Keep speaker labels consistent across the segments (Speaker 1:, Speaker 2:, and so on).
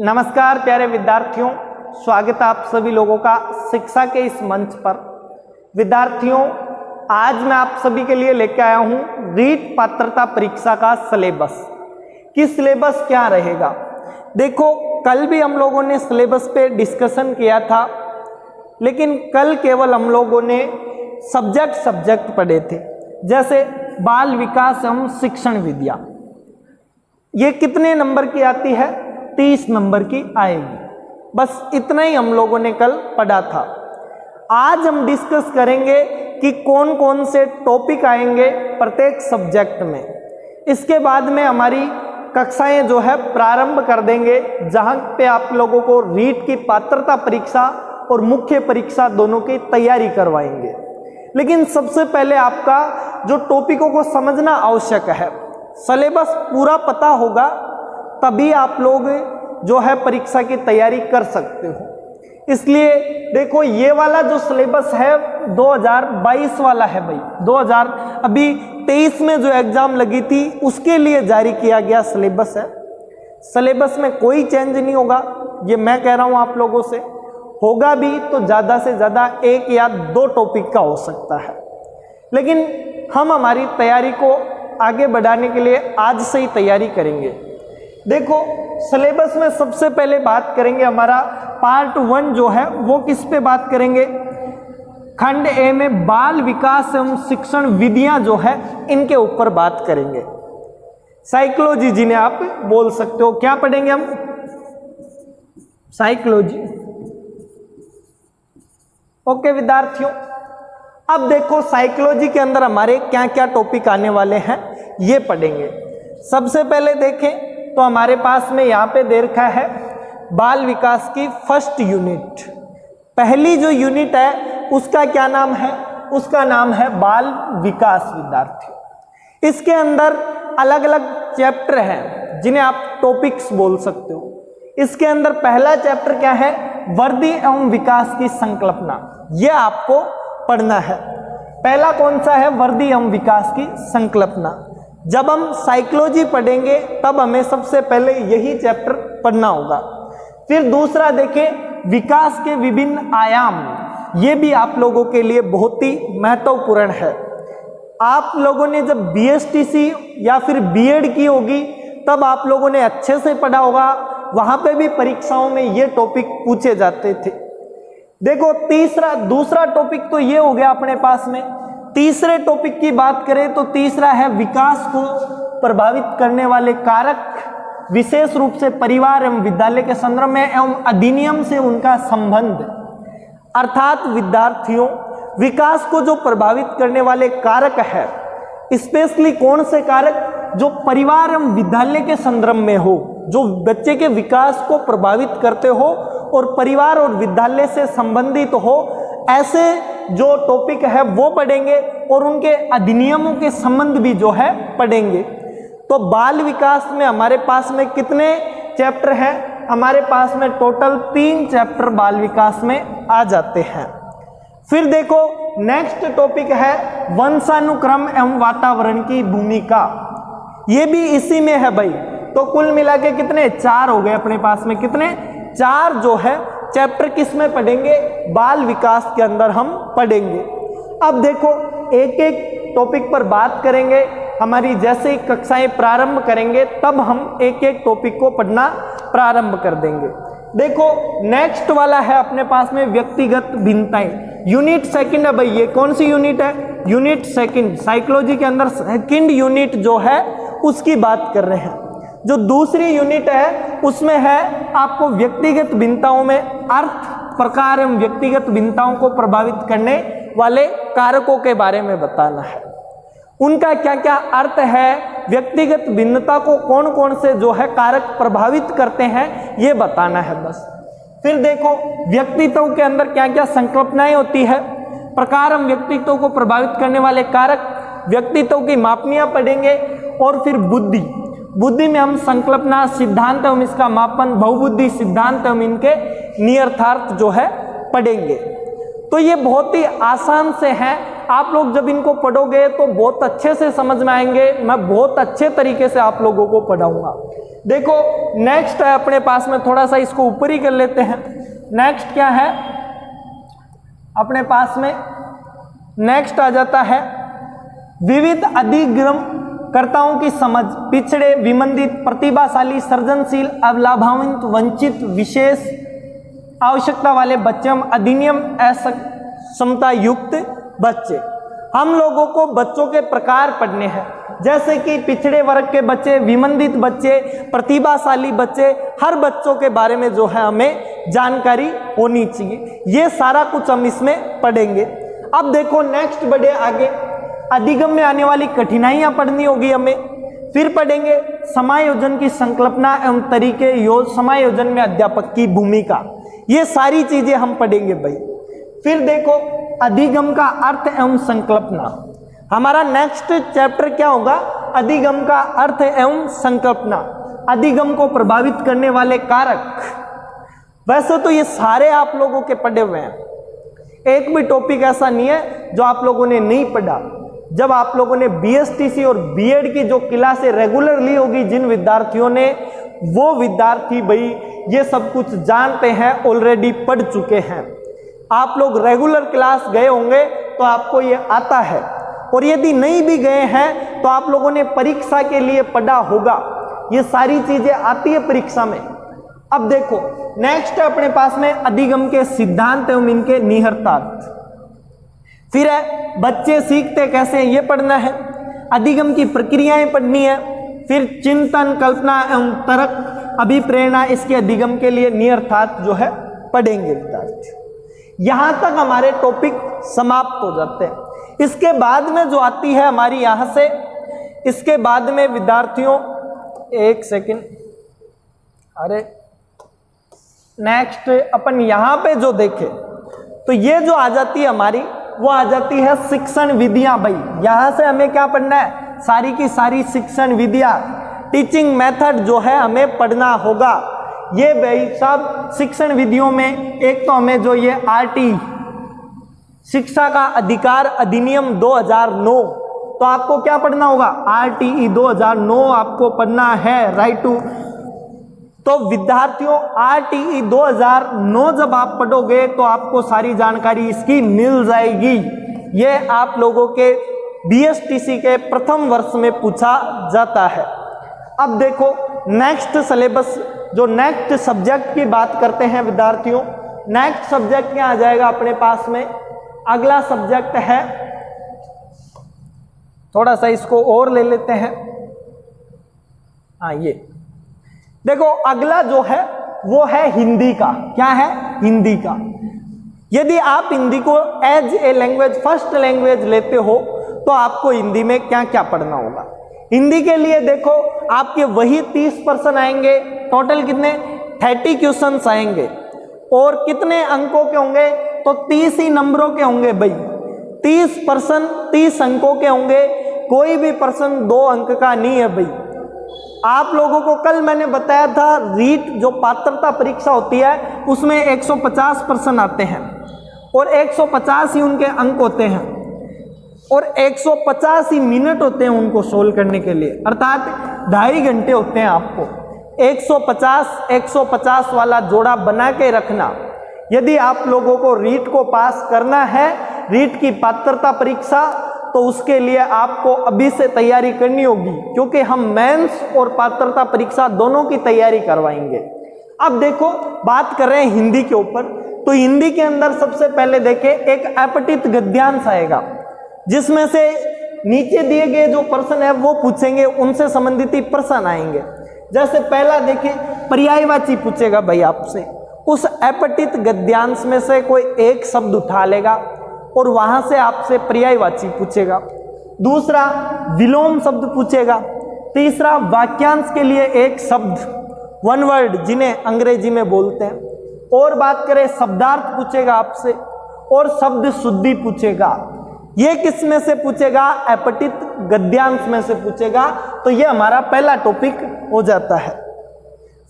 Speaker 1: नमस्कार प्यारे विद्यार्थियों, स्वागत है आप सभी लोगों का शिक्षा के इस मंच पर। विद्यार्थियों, आज मैं आप सभी के लिए लेकर आया हूं रीट पात्रता परीक्षा का सिलेबस। कि सिलेबस क्या रहेगा। देखो, कल भी हम लोगों ने सिलेबस पे डिस्कशन किया था, लेकिन कल केवल हम लोगों ने सब्जेक्ट पढ़े थे, जैसे बाल विकास एवं शिक्षण विद्या। ये कितने नंबर की आती है? 30 नंबर की आएगी। बस इतना ही हम लोगों ने कल पढ़ा था। आज हम डिस्कस करेंगे कि कौन कौन से टॉपिक आएंगे प्रत्येक सब्जेक्ट में। इसके बाद में हमारी कक्षाएं जो है प्रारंभ कर देंगे, जहां पे आप लोगों को रीट की पात्रता परीक्षा और मुख्य परीक्षा दोनों की तैयारी करवाएंगे। लेकिन सबसे पहले आपका जो टॉपिकों को समझना आवश्यक है, सिलेबस पूरा पता होगा तभी आप लोग जो है परीक्षा की तैयारी कर सकते हो। इसलिए देखो, ये वाला जो सिलेबस है 2022 वाला है भाई। 2023 में जो एग्जाम लगी थी उसके लिए जारी किया गया सिलेबस है। सिलेबस में कोई चेंज नहीं होगा, ये मैं कह रहा हूँ आप लोगों से। होगा भी तो ज़्यादा से ज़्यादा 1 या 2 टॉपिक का हो सकता है। लेकिन हम हमारी तैयारी को आगे बढ़ाने के लिए आज से ही तैयारी करेंगे। देखो, सिलेबस में सबसे पहले बात करेंगे, हमारा पार्ट 1 जो है वो किस पे बात करेंगे? खंड ए में बाल विकास एवं शिक्षण विधियां जो है इनके ऊपर बात करेंगे। साइकोलॉजी जिन्हें आप बोल सकते हो। क्या पढ़ेंगे हम? साइकोलॉजी। ओके विद्यार्थियों, अब देखो साइकोलॉजी के अंदर हमारे क्या क्या टॉपिक आने वाले हैं ये पढ़ेंगे। सबसे पहले देखें तो हमारे पास में यहाँ पे दे रखा है बाल विकास की फर्स्ट यूनिट। पहली जो यूनिट है उसका क्या नाम है? उसका नाम है बाल विकास। विद्यार्थी, इसके अंदर अलग अलग चैप्टर हैं जिन्हें आप टॉपिक्स बोल सकते हो। इसके अंदर पहला चैप्टर क्या है? वर्दी एवं विकास की संकल्पना। यह आपको पढ़ना है। पहला कौन सा है? वर्दी एवं विकास की संकल्पना। जब हम साइकोलॉजी पढ़ेंगे तब हमें सबसे पहले यही चैप्टर पढ़ना होगा। फिर दूसरा देखें, विकास के विभिन्न आयाम। ये भी आप लोगों के लिए बहुत ही महत्वपूर्ण है। आप लोगों ने जब बीएसटीसी या फिर बीएड की होगी तब आप लोगों ने अच्छे से पढ़ा होगा, वहां पे भी परीक्षाओं में ये टॉपिक पूछे जाते थे। देखो, दूसरा टॉपिक तो ये हो गया अपने पास में। तीसरे टॉपिक की बात करें तो तीसरा है विकास को प्रभावित करने वाले कारक, विशेष रूप से परिवार एवं विद्यालय के संदर्भ में एवं अधिनियम से उनका संबंध। अर्थात विद्यार्थियों, विकास को जो प्रभावित करने वाले कारक है, स्पेशली कौन से कारक? जो परिवार एवं विद्यालय के संदर्भ में हो, जो बच्चे के विकास को प्रभावित करते हो और परिवार और विद्यालय से संबंधित हो, ऐसे जो टॉपिक है वो पढ़ेंगे और उनके अधिनियमों के संबंध भी जो है पढ़ेंगे। तो बाल विकास में हमारे पास में कितने चैप्टर हैं? हमारे पास में टोटल 3 चैप्टर बाल विकास में आ जाते हैं। फिर देखो, नेक्स्ट टॉपिक है वंशानुक्रम एवं वातावरण की भूमिका। ये भी इसी में है भाई। तो कुल मिला के कितने? 4 हो गए अपने पास में। कितने? 4 जो है चैप्टर किस में पढ़ेंगे? बाल विकास के अंदर हम पढ़ेंगे। अब देखो, एक एक टॉपिक पर बात करेंगे। हमारी जैसे ही कक्षाएं प्रारंभ करेंगे तब हम एक एक टॉपिक को पढ़ना प्रारंभ कर देंगे। देखो, नेक्स्ट वाला है अपने पास में व्यक्तिगत भिन्नताएं। यूनिट सेकंड है भाई। ये कौन सी यूनिट है? Unit second. साइकोलॉजी के अंदर सेकंड यूनिट जो है उसकी बात कर रहे हैं। जो दूसरी यूनिट है उसमें है आपको व्यक्तिगत भिन्नताओं में अर्थ, प्रकार एवं व्यक्तिगत भिन्नताओं को प्रभावित करने वाले कारकों के बारे में बताना है। उनका क्या क्या अर्थ है, व्यक्तिगत भिन्नता को कौन कौन से जो है कारक प्रभावित करते हैं, ये बताना है बस। फिर देखो, व्यक्तित्व के अंदर क्या क्या संकल्पनाएं होती है, प्रकार एवं व्यक्तित्व को प्रभावित करने वाले कारक, व्यक्तित्व की मापनियां पढ़ेंगे। और फिर बुद्धि में हम संकल्पना, सिद्धांत एवं इसका मापन, बहुबुद्धि सिद्धांत एवं इनके नियतार्थ जो है पढ़ेंगे। तो ये बहुत ही आसान से हैं। आप लोग जब इनको पढ़ोगे तो बहुत अच्छे से समझ में आएंगे। मैं बहुत अच्छे तरीके से आप लोगों को पढ़ाऊंगा। देखो नेक्स्ट है अपने पास में, थोड़ा सा इसको ऊपर ही कर लेते हैं। नेक्स्ट क्या है अपने पास में, नेक्स्ट आ जाता है विविध अधिगमकर्ताओं की समझ, पिछड़े, विमंदित, प्रतिभाशाली, सृजनशील, अवलाभान्वित, वंचित, विशेष आवश्यकता वाले बच्चे, अधिनियम असक्षमता युक्त बच्चे। हम लोगों को बच्चों के प्रकार पढ़ने हैं, जैसे कि पिछड़े वर्ग के बच्चे, विमंदित बच्चे, प्रतिभाशाली बच्चे, हर बच्चों के बारे में जो है हमें जानकारी होनी चाहिए। ये सारा कुछ हम इसमें पढ़ेंगे। अब देखो नेक्स्ट बढ़े आगे, अधिगम में आने वाली कठिनाइयां पढ़नी होगी हमें। फिर पढ़ेंगे समायोजन की संकल्पना एवं तरीके, समायोजन में अध्यापक की भूमिका, ये सारी चीजें हम पढ़ेंगे भाई। फिर देखो अधिगम का अर्थ एवं संकल्पना, हमारा नेक्स्ट चैप्टर क्या होगा, अधिगम का अर्थ एवं संकल्पना, अधिगम को प्रभावित करने वाले कारक। वैसे तो ये सारे आप लोगों के पढ़े हुए हैं, एक भी टॉपिक ऐसा नहीं है जो आप लोगों ने नहीं पढ़ा। जब आप लोगों ने बीएसटीसी और बीएड की जो क्लासें रेगुलर ली होगी जिन विद्यार्थियों ने, वो विद्यार्थी भाई ये सब कुछ जानते हैं, ऑलरेडी पढ़ चुके हैं। आप लोग रेगुलर क्लास गए होंगे तो आपको ये आता है, और यदि नहीं भी गए हैं तो आप लोगों ने परीक्षा के लिए पढ़ा होगा, ये सारी चीजें आती है परीक्षा में। अब देखो नेक्स्ट है अपने पास में अधिगम के सिद्धांत एवं इनके निहितार्थ। फिर है बच्चे सीखते कैसे हैं, ये पढ़ना है। अधिगम की प्रक्रियाएं पढ़नी है। फिर चिंतन, कल्पना एवं तर्क, अभिप्रेरणा, इसके अधिगम के लिए निहितार्थ जो है पढ़ेंगे विद्यार्थी। यहां तक हमारे टॉपिक समाप्त हो जाते हैं। इसके बाद में जो आती है हमारी यहां से, इसके बाद में विद्यार्थियों, एक सेकंड, अरे नेक्स्ट अपन यहां पे जो देखे तो ये जो आ जाती है हमारी, वो आ जाती है शिक्षण विधियां भाई। यहां से हमें क्या पढ़ना है, सारी की सारी शिक्षण विधियां, टीचिंग मेथड जो है हमें पढ़ना होगा। ये भाई साहब शिक्षण विधियों में एक तो हमें जो ये आरटी, शिक्षा का अधिकार अधिनियम 2009, तो आपको क्या पढ़ना होगा, आरटीई 2009 आपको पढ़ना है, राइट टू। तो विद्यार्थियों आरटीई 2009 जब आप पढ़ोगे तो आपको सारी जानकारी इसकी मिल जाएगी। ये आप लोगों के बीएसटीसी के प्रथम वर्ष में पूछा जाता है। अब देखो नेक्स्ट सिलेबस, जो नेक्स्ट सब्जेक्ट की बात करते हैं विद्यार्थियों, नेक्स्ट सब्जेक्ट क्या आ जाएगा अपने पास में, अगला सब्जेक्ट है, थोड़ा सा इसको और ले लेते हैं, हाँ ये देखो अगला जो है वो है हिंदी का। क्या है, हिंदी का। यदि आप हिंदी को as a language, first language लेते हो तो आपको हिंदी में क्या क्या पढ़ना होगा। हिंदी के लिए देखो आपके वही 30% आएंगे, टोटल कितने 30 क्वेश्चंस आएंगे, और कितने अंकों के होंगे, तो 30 ही नंबरों के होंगे भाई। 30% 30 अंकों के होंगे, कोई भी पर्सन 2 अंक का नहीं है भाई। आप लोगों को कल मैंने बताया था रीट जो पात्रता परीक्षा होती है उसमें 150% आते हैं, और 150 ही उनके अंक होते हैं, और 150 ही मिनट होते हैं उनको सोल्व करने के लिए, अर्थात 2.5 घंटे होते हैं। आपको 150 वाला जोड़ा बना के रखना। यदि आप लोगों को रीट को पास करना है, रीट की पात्रता परीक्षा, तो उसके लिए आपको अभी से तैयारी करनी होगी, क्योंकि हम मेंस और पात्रता परीक्षा दोनों की तैयारी करवाएंगे। अब देखो बात कर रहे हैं हिंदी के ऊपर, तो हिंदी के अंदर सबसे पहले देखें एक अपठित गद्यांश आएगा, जिसमें से नीचे दिए गए जो प्रश्न है वो पूछेंगे, उनसे संबंधित ही प्रश्न आएंगे। जैसे पहला देखें पर्यायवाची पूछेगा भाई आपसे, उस अपठित गद्यांश में से कोई एक शब्द उठा लेगा और वहां से आपसे पर्यायवाची पूछेगा। दूसरा विलोम शब्द पूछेगा। तीसरा वाक्यांश के लिए एक शब्द, वन वर्ड, जिन्हें अंग्रेजी में बोलते हैं। और बात करें शब्दार्थ पूछेगा आपसे, और शब्द शुद्धि पूछेगा। ये किस में से पूछेगा, अपठित गद्यांश में से पूछेगा। तो ये हमारा पहला टॉपिक हो जाता है।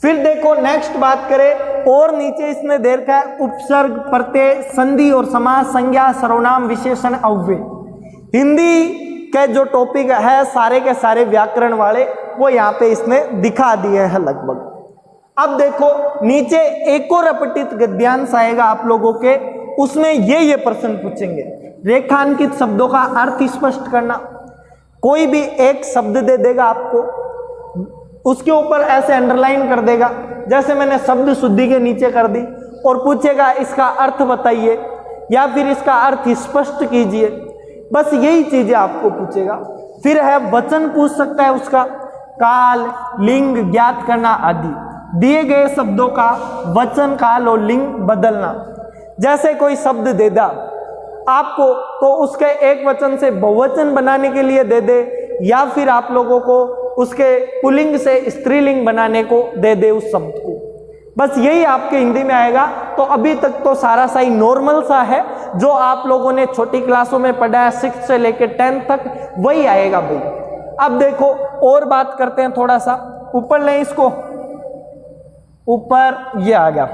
Speaker 1: फिर देखो नेक्स्ट बात करें, और नीचे इसने दे रखा है उपसर्ग, प्रत्यय, संधि और समास, संज्ञा, सर्वनाम, विशेषण, अव्यय। हिंदी के जो टॉपिक है सारे के सारे व्याकरण वाले वो यहाँ पे इसने दिखा दिए हैं लगभग। अब देखो नीचे एक और अपठित गद्यांश आएगा आप लोगों के, उसमें ये प्रश्न पूछेंगे। रेखांकित शब्दों का अर्थ स्पष्ट करना। कोई भी एक शब्द दे देगा आपको, उसके ऊपर ऐसे अंडरलाइन कर देगा, जैसे मैंने शब्द शुद्धि के नीचे कर दी, और पूछेगा इसका अर्थ बताइए या फिर इसका अर्थ स्पष्ट कीजिए। बस यही चीजें आपको पूछेगा। फिर है वचन पूछ सकता है उसका, काल लिंग ज्ञात करना आदि। दिए गए शब्दों का वचन काल और लिंग बदलना। जैसे कोई शब्द दे दा आपको, तो उसके एक वचन से बहुवचन बनाने के लिए दे दे, या फिर आप लोगों को उसके पुल्लिंग से स्त्रीलिंग बनाने को दे दे उस शब्द को। बस यही आपके हिंदी में आएगा। तो अभी तक तो सारा सा ही नॉर्मल सा है, जो आप लोगों ने छोटी क्लासों में पढ़ा है 6 से लेकर 10 तक, वही आएगा भाई। अब देखो और बात करते हैं, थोड़ा सा ऊपर लें इसको, ऊपर ये आ गया।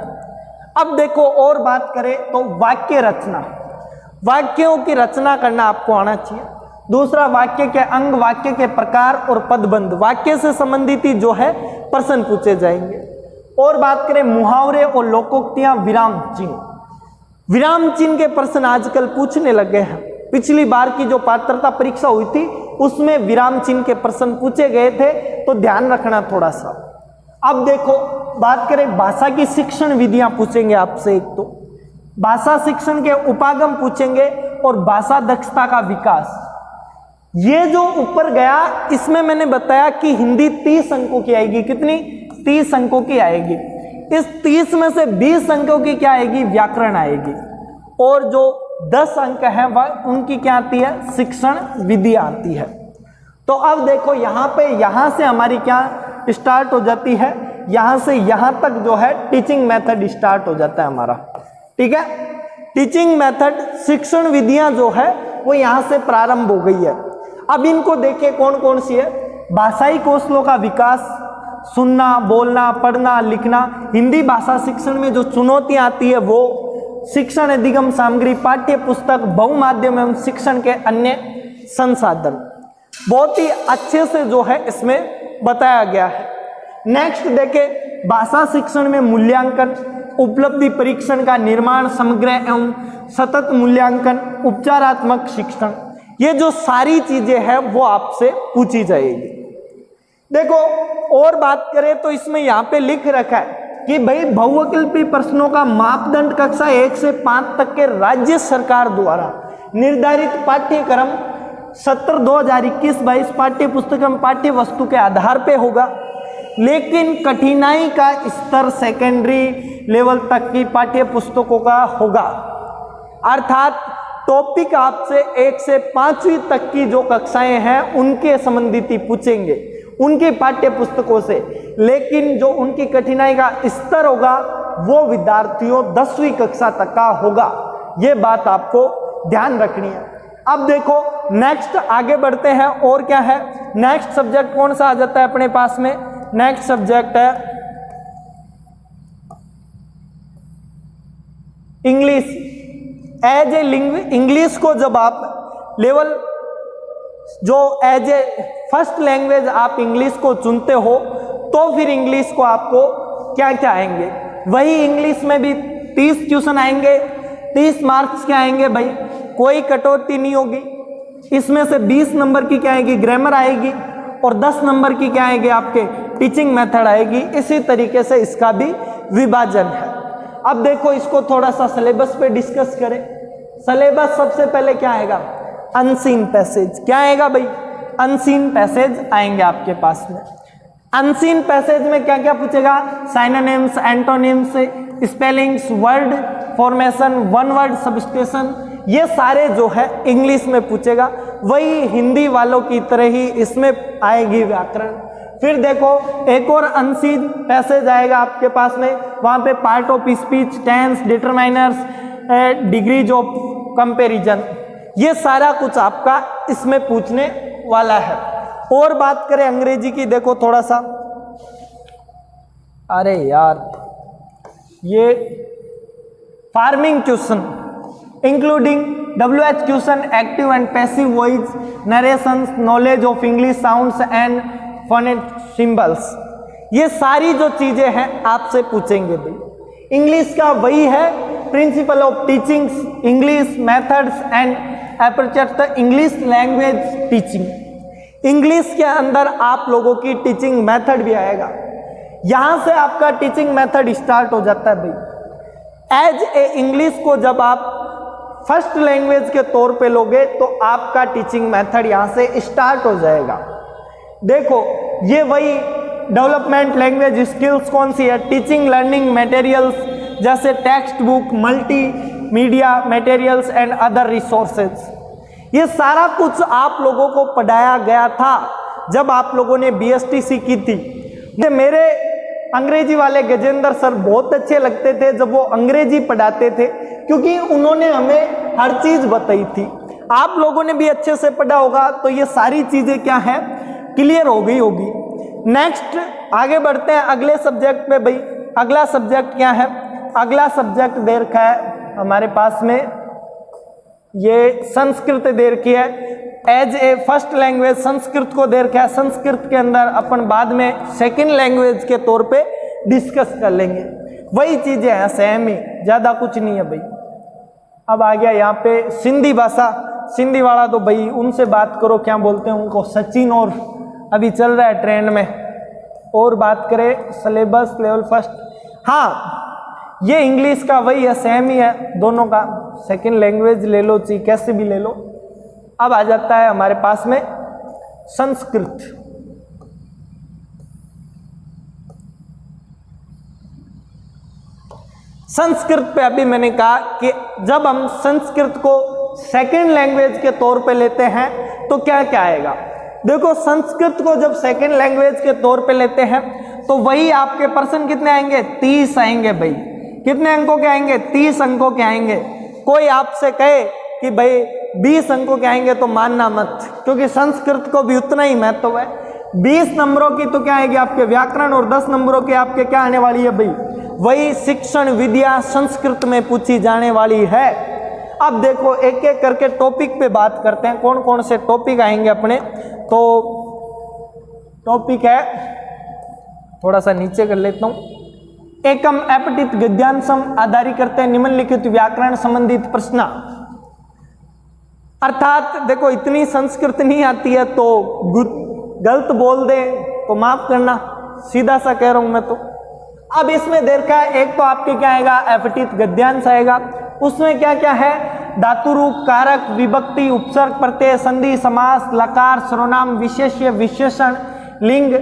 Speaker 1: अब देखो और बात करें तो वाक्य रचना, वाक्यों की रचना करना आपको आना चाहिए। दूसरा, वाक्य के अंग, वाक्य के प्रकार और पदबंध, वाक्य से संबंधित ही जो है प्रश्न पूछे जाएंगे। और बात करें मुहावरे और लोकोक्तियां, विराम चिन्ह, विराम चिन्ह के प्रश्न आजकल पूछने लगे हैं। पिछली बार की जो पात्रता परीक्षा हुई थी उसमें विराम चिन्ह के प्रश्न पूछे गए थे, तो ध्यान रखना थोड़ा सा। अब देखो बात करें भाषा की शिक्षण विधियां पूछेंगे आपसे। एक तो भाषा शिक्षण के उपागम पूछेंगे और भाषा दक्षता का विकास। ये जो ऊपर गया इसमें मैंने बताया कि हिंदी 30 अंकों की आएगी। कितनी? 30 अंकों की आएगी। इस 30 में से 20 अंकों की क्या आएगी? व्याकरण आएगी। और जो 10 अंक है वह उनकी क्या आती है? शिक्षण विधि आती है। तो अब देखो यहाँ पे, यहाँ से हमारी क्या स्टार्ट हो जाती है, यहाँ से यहाँ तक जो है टीचिंग मेथड स्टार्ट हो जाता है हमारा। ठीक है, टीचिंग मेथड, शिक्षण विधियां जो है वो यहाँ से प्रारंभ हो गई है। अब इनको देखिए कौन कौन सी है। भाषाई कौशलों का विकास, सुनना, बोलना, पढ़ना, लिखना। हिंदी भाषा शिक्षण में जो चुनौतियां आती है वो शिक्षण अधिगम सामग्री, पाठ्य पुस्तक, बहुमाध्यम एवं शिक्षण के अन्य संसाधन, बहुत ही अच्छे से जो है इसमें बताया गया है। नेक्स्ट देखें, भाषा शिक्षण में मूल्यांकन, उपलब्धि परीक्षण का निर्माण, समग्र एवं सतत मूल्यांकन, उपचारात्मक शिक्षण। ये जो सारी चीजें हैं वो आपसे पूछी जाएगी। देखो और बात करें तो इसमें यहाँ पे लिख रखा है कि भाई बहुविकल्पी प्रश्नों का मापदंड कक्षा 1 से 5 तक के राज्य सरकार द्वारा निर्धारित पाठ्यक्रम सत्र 2021-22 पाठ्य पुस्तक एवं पाठ्य वस्तु के आधार पे होगा, लेकिन कठिनाई का स्तर सेकेंडरी लेवल तक की पाठ्य पुस्तकों का होगा। अर्थात टॉपिक आपसे 1 से 5वीं तक की जो कक्षाएं हैं उनके संबंधित ही पूछेंगे, उनकी पाठ्य पुस्तकों से, लेकिन जो उनकी कठिनाई का स्तर होगा वो विद्यार्थियों 10वीं कक्षा तक का होगा। ये बात आपको ध्यान रखनी है। अब देखो नेक्स्ट आगे बढ़ते हैं। और क्या है नेक्स्ट सब्जेक्ट, कौन सा आ जाता है अपने पास में? नेक्स्ट सब्जेक्ट है English. As a language, English को जब आप लेवल जो एज ए फर्स्ट लैंग्वेज आप इंग्लिश को चुनते हो, तो फिर इंग्लिश को आपको क्या क्या आएंगे? वही इंग्लिश में भी 30 क्वेश्चन आएंगे, 30 मार्क्स के आएंगे भाई, कोई कटौती नहीं होगी। इसमें से 20 नंबर की क्या आएगी? ग्रामर आएगी, और 10 नंबर की क्या आएगी? आपके टीचिंग मेथड आएगी। इसी तरीके से इसका भी विभाजन है। अब देखो इसको थोड़ा सा सिलेबस पे डिस्कस करें। सिलेबस सबसे पहले क्या आएगा? Unseen passage. क्या आएगा भाई? अनसीन पैसेज आएंगे आपके पास में। अनसीन पैसेज में क्या क्या पूछेगा? Synonyms, antonyms, spellings, word formation, one word substitution, ये सारे जो है इंग्लिश में पूछेगा। वही हिंदी वालों की तरह ही इसमें आएगी व्याकरण। फिर देखो एक और अनसीन पैसेज आएगा आपके पास में, वहाँ पे part of speech, tense, determiners, degrees of comparison, ये सारा कुछ आपका इसमें पूछने वाला है। और बात करें अंग्रेजी की, देखो थोड़ा सा, अरे यार ये framing question including WH question, active and passive voice, narrations, knowledge of English sounds and phonetic symbols, ये सारी जो चीजें हैं आपसे पूछेंगे भाई। इंग्लिश का वही है principle of teaching English methods and aperture English language teaching. English के अंदर आप लोगों की टीचिंग मेथड भी आएगा, यहां से आपका टीचिंग मेथड स्टार्ट हो जाता है भाई। एज ए इंग्लिश को जब आप फर्स्ट लैंग्वेज के तौर पे लोगे तो आपका टीचिंग मेथड यहां से स्टार्ट हो जाएगा। देखो ये वही डेवलपमेंट लैंग्वेज स्किल्स कौन सी है, टीचिंग लर्निंग मटेरियल्स जैसे text book, multi media materials and other resources, ये सारा कुछ आप लोगों को पढ़ाया गया था जब आप लोगों ने BSTC की थी। मेरे अंग्रेजी वाले गजेंद्र सर बहुत अच्छे लगते थे जब वो अंग्रेजी पढ़ाते थे, क्योंकि उन्होंने हमें हर चीज बताई थी। आप लोगों ने भी अच्छे से पढ़ा होगा तो ये सारी चीजें क्या है क्लियर हो गई होगी। नेक्स्ट आगे बढ़ते हैं अगले सब्जेक्ट पे भाई। अगला सब्जेक्ट क्या है, अगला सब्जेक्ट दे रखा है हमारे पास में, ये संस्कृत दे रखी है। As a first language Sanskrit को दे रखा है। संस्कृत के अंदर अपन बाद में सेकंड लैंग्वेज के तौर पे डिस्कस कर लेंगे, वही चीजें हैं सेम ही, ज्यादा कुछ नहीं है भाई। अब आ गया यहाँ पे सिंधी भाषा। सिंधी वाला तो भाई उनसे बात करो, क्या बोलते हैं उनको, सचिन, और अभी चल रहा है ट्रेंड में। और बात करें सिलेबस लेवल फर्स्ट, हाँ ये इंग्लिश का वही है, सेम ही है दोनों का, सेकंड लैंग्वेज ले लो चाहे कैसे भी ले लो। अब आ जाता है हमारे पास में संस्कृत। संस्कृत पे अभी मैंने कहा कि जब हम संस्कृत को सेकंड लैंग्वेज के तौर पे लेते हैं तो क्या क्या आएगा। देखो संस्कृत को जब सेकंड लैंग्वेज के तौर पे लेते हैं तो वही आपके पर्सन कितने आएंगे, 30 आएंगे भाई। कितने अंकों के आएंगे, 30 अंकों के आएंगे। कोई आपसे कहे कि भाई 20 अंकों के आएंगे तो मानना मत, क्योंकि संस्कृत को भी उतना ही महत्व है। 20 नंबरों की तो क्या आएगी आपके व्याकरण, और 10 नंबरों के आपके क्या आने वाली है भाई, वही शिक्षण विद्या संस्कृत में पूछी जाने वाली है। अब देखो एक एक करके टॉपिक पे बात करते हैं, कौन कौन से टॉपिक आएंगे अपने। तो टॉपिक है, थोड़ा सा नीचे कर लेता हूं। एकम अपठित गद्यांशम आधारित करते हैं निम्नलिखित व्याकरण संबंधित प्रश्न। अर्थात देखो इतनी संस्कृत नहीं आती है तो गलत बोल दे तो माफ करना, सीधा सा कह रहा हूं मैं तो। अब इसमें देर का एक तो आपके क्या आएगा, अपठित गद्यांश आएगा। उसमें क्या क्या है, धातु रूप, कारक, विभक्ति, उपसर्ग, प्रत्यय, संधि, समास, लकार, सर्वनाम, विशेष्य, विशेषण, लिंग,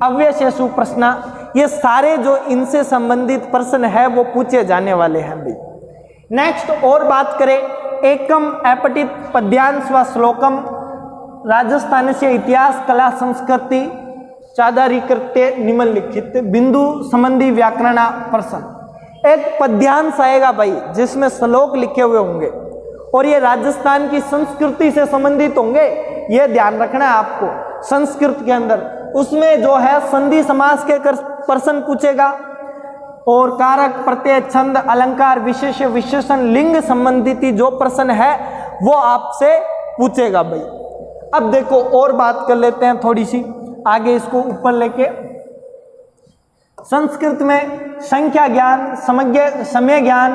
Speaker 1: अव्ययशेषु प्रश्न, ये सारे जो इनसे संबंधित प्रश्न है वो पूछे जाने वाले हैं भाई। नेक्स्ट और बात करें, एकम अपठित पद्यांश व श्लोकम राजस्थान से इतिहास कला संस्कृति चादारीकृत्य निम्नलिखित बिंदु संबंधी व्याकरण प्रश्न। एक पद्यांश आएगा भाई जिसमें श्लोक लिखे हुए होंगे और ये राजस्थान की संस्कृति से संबंधित होंगे, ये ध्यान रखना है आपको। संस्कृत के अंदर उसमें जो है संधि समास के प्रश्न पूछेगा, और कारक, प्रत्यय, छंद, अलंकार, विशेष, विशेषण, लिंग संबंधित जो प्रश्न है वो आपसे पूछेगा भाई। अब देखो और बात कर लेते हैं थोड़ी सी आगे, इसको ऊपर लेके। संस्कृत में संख्या ज्ञान, समय ज्ञान,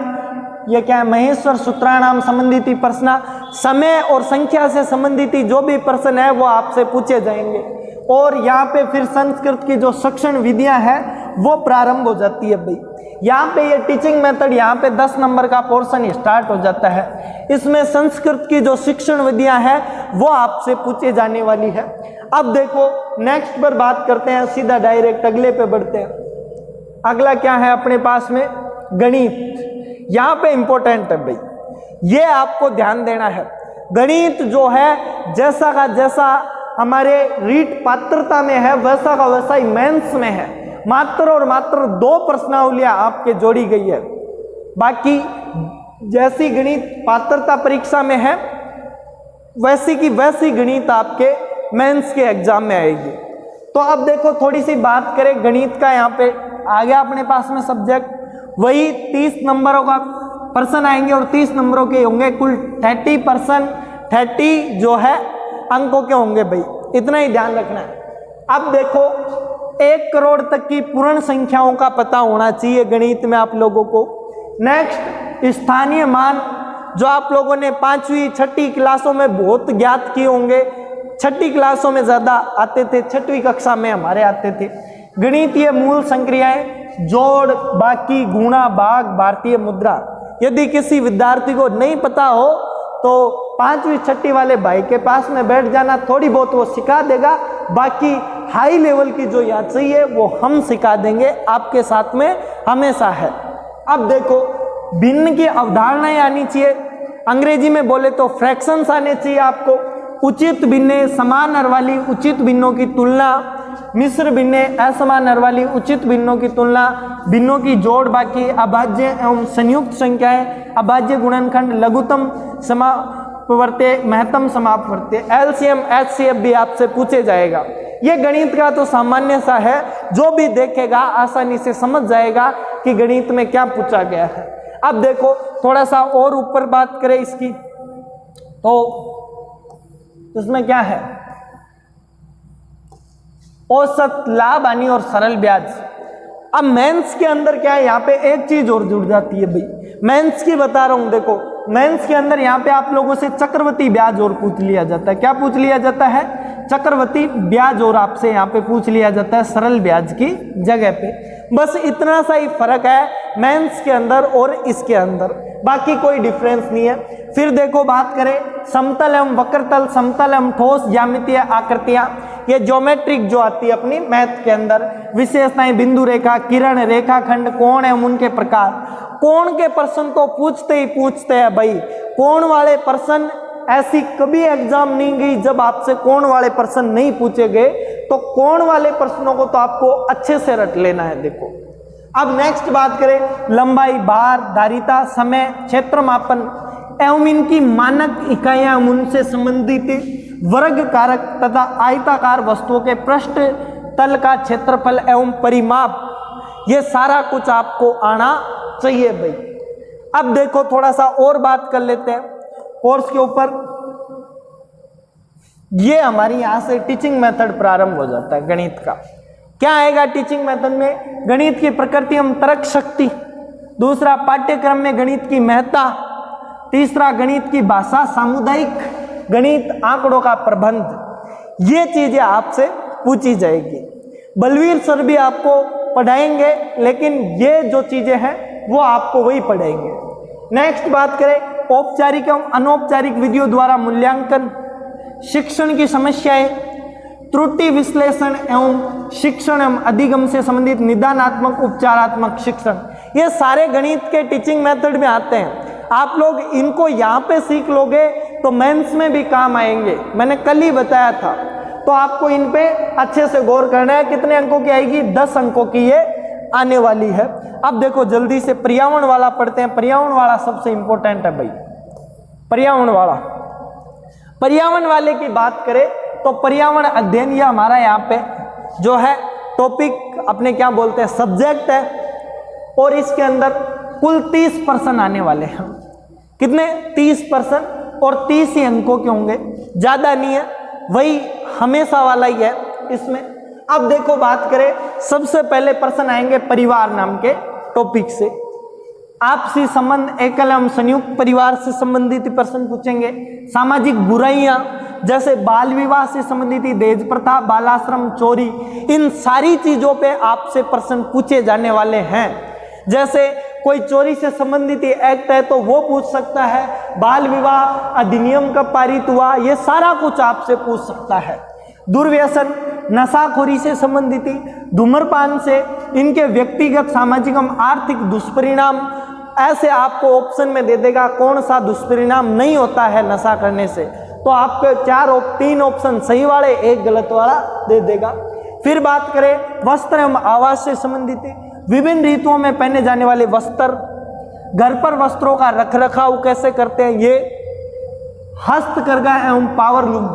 Speaker 1: ये क्या है, महेश्वर सूत्राणाम संबंधित प्रश्न, समय और संख्या से संबंधित जो भी प्रश्न है वो आपसे पूछे जाएंगे। और यहाँ पे फिर संस्कृत की जो शिक्षण विधियां है वो प्रारंभ हो जाती है भाई। यहाँ पे ये टीचिंग मेथड, यहाँ पे 10 नंबर का पोर्शन स्टार्ट हो जाता है। इसमें संस्कृत की जो शिक्षण विधियां हैं वो आपसे पूछे जाने वाली है। अब देखो नेक्स्ट पर बात करते हैं, सीधा डायरेक्ट अगले पे बढ़ते हैं। अगला क्या है अपने पास में, गणित। यहाँ पे इंपॉर्टेंट है भाई, ये आपको ध्यान देना है। गणित जो है जैसा का जैसा हमारे रीट पात्रता में है वैसा का वैसा ही मेंस में है। मात्र और मात्र 2 प्रश्नावलियां आपके जोड़ी गई है, बाकी जैसी गणित पात्रता परीक्षा में है वैसी की वैसी गणित आपके मेंस के एग्जाम में आएगी। तो अब देखो थोड़ी सी बात करें गणित का, यहाँ पे आ गया अपने पास में सब्जेक्ट, वही 30 नंबरों का प्रश्न आएंगे और 30 नंबरों के होंगे। कुल 30% 30 जो है अंकों के होंगे भाई, इतना ही ध्यान रखना है। अब देखो 1 करोड़ तक की पूर्ण संख्याओं का पता होना चाहिए गणित में आप लोगों को। नेक्स्ट, स्थानीय मान जो आप लोगों ने 5वीं 6ठी क्लासों में बहुत ज्ञात किए होंगे, 6ठी क्लासों में ज्यादा आते थे, 6वीं कक्षा में हमारे आते थे। गणितीय मूल संक्रियाएं, जोड़, बाकी, गुणा, भाग, भारतीय मुद्रा। यदि किसी विद्यार्थी को नहीं पता हो तो 5वीं 6ठी वाले भाई के पास में बैठ जाना, थोड़ी बहुत वो सिखा देगा। बाकी हाई लेवल की जो याद चाहिए वो हम सिखा देंगे, आपके साथ में हमेशा है। अब देखो, भिन्न की अवधारणाएं आनी चाहिए, अंग्रेजी में बोले तो फ्रैक्शंस आने चाहिए आपको। उचित भिन्न, समान हर वाली उचित भिन्नों की तुलना, मिश्र भिन्न, असमान हर वाली उचित भिन्नों की तुलना, भिन्नों की जोड़, बाकी, अभाज्य एवं संयुक्त संख्याएं, अभाज्य गुणनखंड, लघुत्तम समापवर्त्य, महत्तम समापवर्त्य, एलसीएम एचसीएफ भी आपसे पूछे जाएगा। ये गणित का तो सामान्य सा है, जो भी देखेगा आसानी से समझ जाएगा कि गणित में क्या पूछा गया है। अब देखो थोड़ा सा और ऊपर बात करें इसकी, तो इसमें क्या है, औसत, लाभ हानि और सरल ब्याज। अब मेंस के अंदर क्या है, यहाँ पे एक चीज और जुड़ जाती है भाई, मेंस की बता रहा हूं। देखो मेंस के अंदर यहाँ पे आप लोगों से चक्रवृद्धि ब्याज और पूछ लिया जाता है। क्या पूछ लिया जाता है? चक्रवृद्धि ब्याज और आपसे यहाँ पे पूछ लिया जाता है सरल ब्याज की जगह पे। बस इतना सा ही फर्क है मेंस के अंदर और इसके अंदर, बाकी कोई डिफरेंस नहीं है। फिर देखो बात करें समतल एवं वक्रतल, समतल एवं ठोस ज्यामितीय आकृतियां, ये ज्योमेट्रिक जो आती है अपनी मैथ के अंदर, विशेषताएं, बिंदु रेखा, किरण, रेखाखंड, कोण एवं उनके प्रकार। कोण के प्रश्न तो पूछते ही पूछते हैं भाई, कोण वाले प्रश्न ऐसी कभी एग्जाम नहीं गई जब आपसे कोण वाले प्रश्न नहीं पूछे गए, तो कोण वाले प्रश्नों को तो आपको अच्छे से रट लेना है। देखो अब नेक्स्ट बात करें लंबाई, भार, धारिता, समय, क्षेत्र मापन एवं इनकी मानक इकाइयां, उनसे संबंधित वर्ग कारक तथा आयताकार वस्तुओं के पृष्ठ तल का क्षेत्रफल एवं परिमाप, ये सारा कुछ आपको आना चाहिए भाई। अब देखो थोड़ा सा और बात कर लेते हैं कोर्स के ऊपर। ये हमारी यहां से टीचिंग मेथड प्रारंभ हो जाता है गणित का। क्या आएगा टीचिंग मेथड में? गणित की प्रकृति एवं तर्क शक्ति, दूसरा पाठ्यक्रम में गणित की महत्ता, तीसरा गणित की भाषा, सामुदायिक गणित, आंकड़ों का प्रबंध। ये चीजें आपसे पूछी जाएगी। बलवीर सर भी आपको पढ़ाएंगे, लेकिन ये जो चीजें हैं वो आपको वही पढ़ाएंगे। नेक्स्ट बात करें औपचारिक एवं अनौपचारिक विधियों द्वारा मूल्यांकन, शिक्षण की समस्याएं, त्रुटि विश्लेषण एवं शिक्षण एवं अधिगम से संबंधित निदानात्मक उपचारात्मक शिक्षण, ये सारे गणित के टीचिंग मेथड में आते हैं। आप लोग इनको यहाँ पे सीख लोगे तो मेंस में भी काम आएंगे, मैंने कल ही बताया था। तो आपको इन पे अच्छे से गौर करना है। कितने अंकों की आएगी? 10 अंकों की ये आने वाली है। अब देखो जल्दी से पर्यावरण वाला पढ़ते हैं। पर्यावरण वाला सबसे इंपॉर्टेंट है भाई। पर्यावरण वाला, पर्यावरण वाले की बात करें तो पर्यावरण अध्ययन ये हमारा यहाँ पे जो है टॉपिक अपने क्या बोलते हैं सब्जेक्ट है, और इसके अंदर कुल 30 पर्सन आने वाले हैं। कितने? 30 पर्सन, और 30 ही अंकों के होंगे, ज्यादा नहीं है, वही हमेशा वाला ही है इसमें। अब देखो बात करें, सबसे पहले प्रश्न आएंगे परिवार नाम के टॉपिक से। आपसी संबंध, एकल एवं संयुक्त परिवार से संबंधित प्रश्न पूछेंगे। सामाजिक बुराइयां जैसे बाल विवाह से संबंधित, दहेज प्रथा, बालाश्रम, चोरी, इन सारी चीजों पे आपसे प्रश्न पूछे जाने वाले हैं। जैसे कोई चोरी से संबंधित एक्ट है तो वो पूछ सकता है, बाल विवाह अधिनियम कब पारित हुआ, ये सारा कुछ आपसे पूछ सकता है। दुर्व्यसन, नशाखोरी से संबंधित, धूम्रपान से, इनके व्यक्तिगत, सामाजिक एवं आर्थिक दुष्परिणाम, ऐसे आपको ऑप्शन में दे देगा कौन सा दुष्परिणाम नहीं होता है नशा करने से। तो आपको 3 ऑप्शन सही वाले, 1 गलत वाला दे देगा। फिर बात करें वस्त्र एवं आवास से संबंधित, विभिन्न ऋतुओं में पहने जाने वाले वस्त्र, घर पर वस्त्रों का रखरखाव कैसे करते हैं ये, हस्तकरघा एवं पावरलूम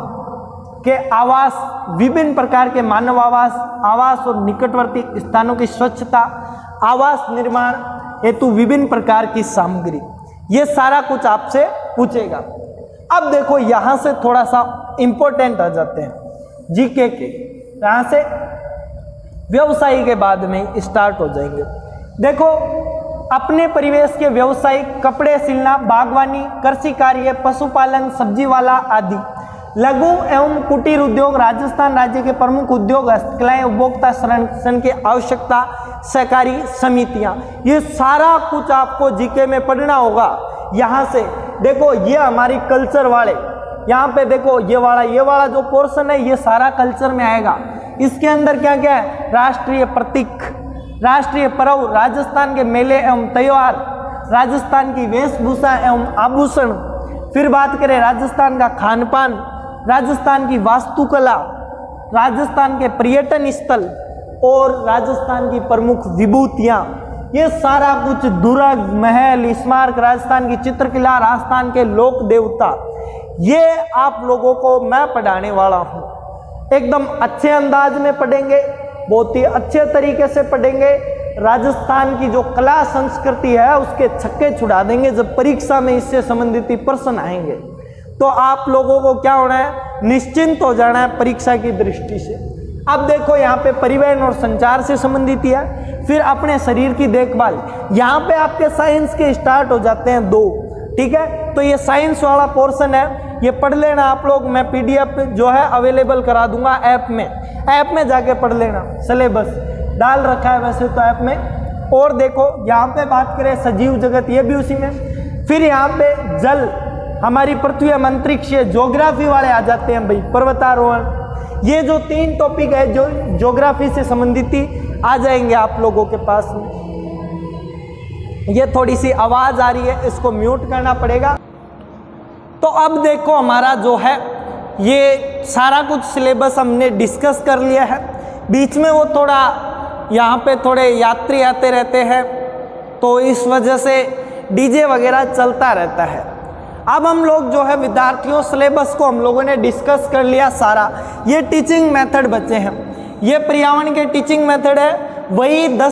Speaker 1: के आवास, विभिन्न प्रकार के मानव आवास और निकटवर्ती स्थानों की स्वच्छता, आवास निर्माण हेतु विभिन्न प्रकार की सामग्री, ये सारा कुछ आपसे पूछेगा। अब देखो यहां से थोड़ा सा इंपॉर्टेंट आ जाते हैं जीके के। यहाँ से व्यवसायी के बाद में स्टार्ट हो जाएंगे। देखो, अपने परिवेश के व्यवसाय कपड़े सिलना, बागवानी, कृषि कार्य, पशुपालन, सब्जी वाला आदि। लघु एवं कुटीर उद्योग राजस्थान राज्य के प्रमुख उद्योग, हस्तकलाएं, उपभोक्ता संरक्षण की आवश्यकता, सहकारी समितियां, ये सारा कुछ आपको जीके में पढ़ना होगा। यहाँ से देखो, ये हमारी कल्चर वाले, यहाँ पे देखो ये वाला जो पोर्शन है ये सारा कल्चर में आएगा। इसके अंदर क्या क्या है? राष्ट्रीय प्रतीक, राष्ट्रीय पर्व, राजस्थान के मेले एवं त्योहार, राजस्थान की वेशभूषा एवं आभूषण, फिर बात करें राजस्थान का खान पान, राजस्थान की वास्तुकला, राजस्थान के पर्यटन स्थल और राजस्थान की प्रमुख विभूतियाँ, ये सारा कुछ दुर्ग, महल, स्मारक, राजस्थान की चित्रकला, राजस्थान के लोक देवता, ये आप लोगों को मैं पढ़ाने वाला हूँ। एकदम अच्छे अंदाज में पढ़ेंगे, बहुत ही अच्छे तरीके से पढ़ेंगे। राजस्थान की जो कला संस्कृति है उसके छक्के छुड़ा देंगे जब परीक्षा में इससे संबंधित प्रश्न आएंगे। तो आप लोगों को क्या होना है? निश्चिंत हो जाना है परीक्षा की दृष्टि से। अब देखो, यहाँ पे परिवहन और संचार से संबंधित है, फिर अपने शरीर की देखभाल। यहाँ पे आपके साइंस के स्टार्ट हो जाते हैं 2, ठीक है। तो ये साइंस वाला पोर्शन है, ये पढ़ लेना आप लोग। मैं PDF जो है अवेलेबल करा दूंगा ऐप में जाके पढ़ लेना। सिलेबस डाल रखा है वैसे तो ऐप में। और देखो, यहाँ पे बात करें सजीव जगत, ये भी उसी में। फिर यहाँ पे जल, हमारी पृथ्वी, अंतरिक्ष, ज्योग्राफी वाले आ जाते हैं भाई, पर्वतारोहण। ये जो 3 टॉपिक है जो ज्योग्राफी से संबंधित आ जाएंगे आप लोगों के पास में। ये थोड़ी सी आवाज आ रही है, इसको म्यूट करना पड़ेगा। तो अब देखो, हमारा जो है ये सारा कुछ सिलेबस हमने डिस्कस कर लिया है। बीच में वो थोड़ा यहाँ पे थोड़े यात्री आते रहते हैं, तो इस वजह से डीजे वगैरह चलता रहता है। अब हम लोग जो है विद्यार्थियों, सिलेबस को हम लोगों ने डिस्कस कर लिया सारा। ये टीचिंग मेथड बचे हैं, ये पर्यावरण के टीचिंग मेथड है, वही 10